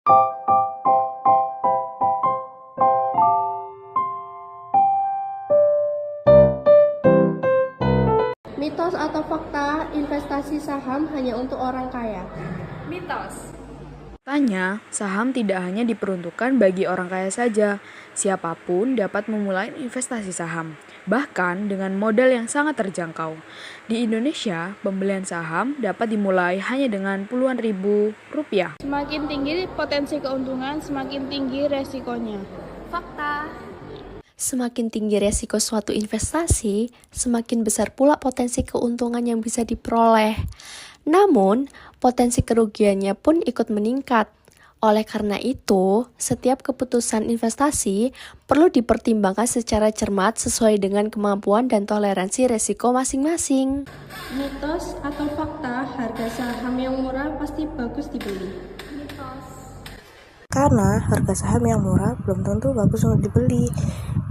Mitos atau fakta, investasi saham hanya untuk orang kaya? Mitos. Faktanya, saham tidak hanya diperuntukkan bagi orang kaya saja. Siapapun dapat memulai investasi saham, bahkan dengan modal yang sangat terjangkau. Di Indonesia, pembelian saham dapat dimulai hanya dengan puluhan ribu rupiah. Semakin tinggi potensi keuntungan, semakin tinggi resikonya. Fakta. Semakin tinggi resiko suatu investasi, semakin besar pula potensi keuntungan yang bisa diperoleh. Namun, potensi kerugiannya pun ikut meningkat. Oleh karena itu, setiap keputusan investasi perlu dipertimbangkan secara cermat sesuai dengan kemampuan dan toleransi resiko masing-masing. Mitos atau fakta, harga saham yang murah pasti bagus dibeli? Karena harga saham yang murah belum tentu bagus untuk dibeli.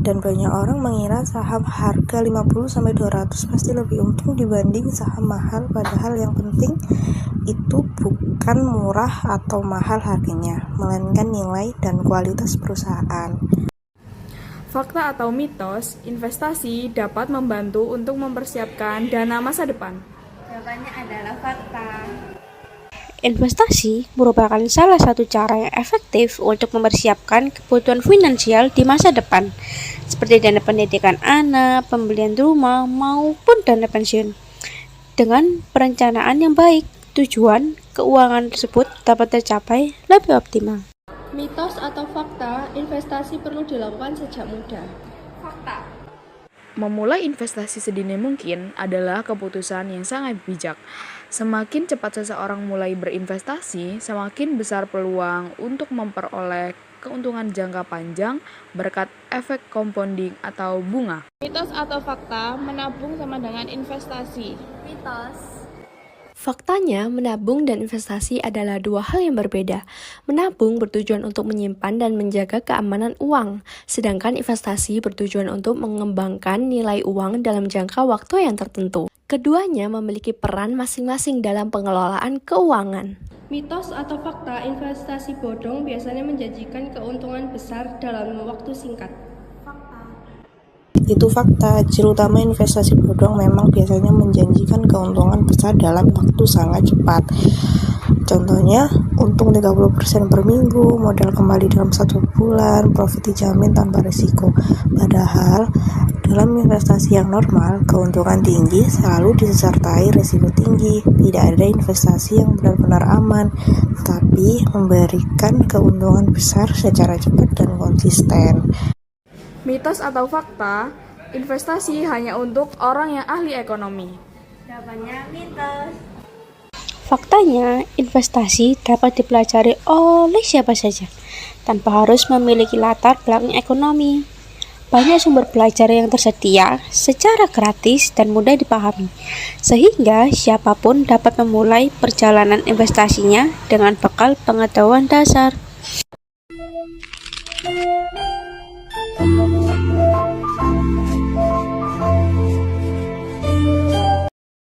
Dan banyak orang mengira saham harga 50-200 pasti lebih untung dibanding saham mahal, padahal yang penting itu bukan murah atau mahal harganya, melainkan nilai dan kualitas perusahaan. Fakta atau mitos, investasi dapat membantu untuk mempersiapkan dana masa depan. Jawabannya adalah fakta. Investasi merupakan salah satu cara yang efektif untuk mempersiapkan kebutuhan finansial di masa depan, seperti dana pendidikan anak, pembelian rumah, maupun dana pensiun. Dengan perencanaan yang baik, tujuan keuangan tersebut dapat tercapai lebih optimal. Mitos atau fakta, investasi perlu dilakukan sejak muda? Fakta. Memulai investasi sedini mungkin adalah keputusan yang sangat bijak. Semakin cepat seseorang mulai berinvestasi, semakin besar peluang untuk memperoleh keuntungan jangka panjang berkat efek compounding atau bunga. Mitos atau fakta, menabung sama dengan investasi? Mitos. Faktanya, menabung dan investasi adalah dua hal yang berbeda. Menabung bertujuan untuk menyimpan dan menjaga keamanan uang, sedangkan investasi bertujuan untuk mengembangkan nilai uang dalam jangka waktu yang tertentu. Keduanya memiliki peran masing-masing dalam pengelolaan keuangan. Mitos atau fakta, investasi bodong biasanya menjanjikan keuntungan besar dalam waktu singkat? Itu fakta, ciri utama investasi bodong memang biasanya menjanjikan keuntungan besar dalam waktu sangat cepat. Contohnya, untung 30% per minggu, modal kembali dalam 1 bulan, profit dijamin tanpa risiko. Padahal, dalam investasi yang normal, keuntungan tinggi selalu disertai risiko tinggi. Tidak ada investasi yang benar-benar aman, tapi memberikan keuntungan besar secara cepat dan konsisten. Mitos atau fakta, investasi hanya untuk orang yang ahli ekonomi? Jawabannya mitos. Faktanya, investasi dapat dipelajari oleh siapa saja, tanpa harus memiliki latar belakang ekonomi. Banyak sumber belajar yang tersedia secara gratis dan mudah dipahami, sehingga siapapun dapat memulai perjalanan investasinya dengan bekal pengetahuan dasar.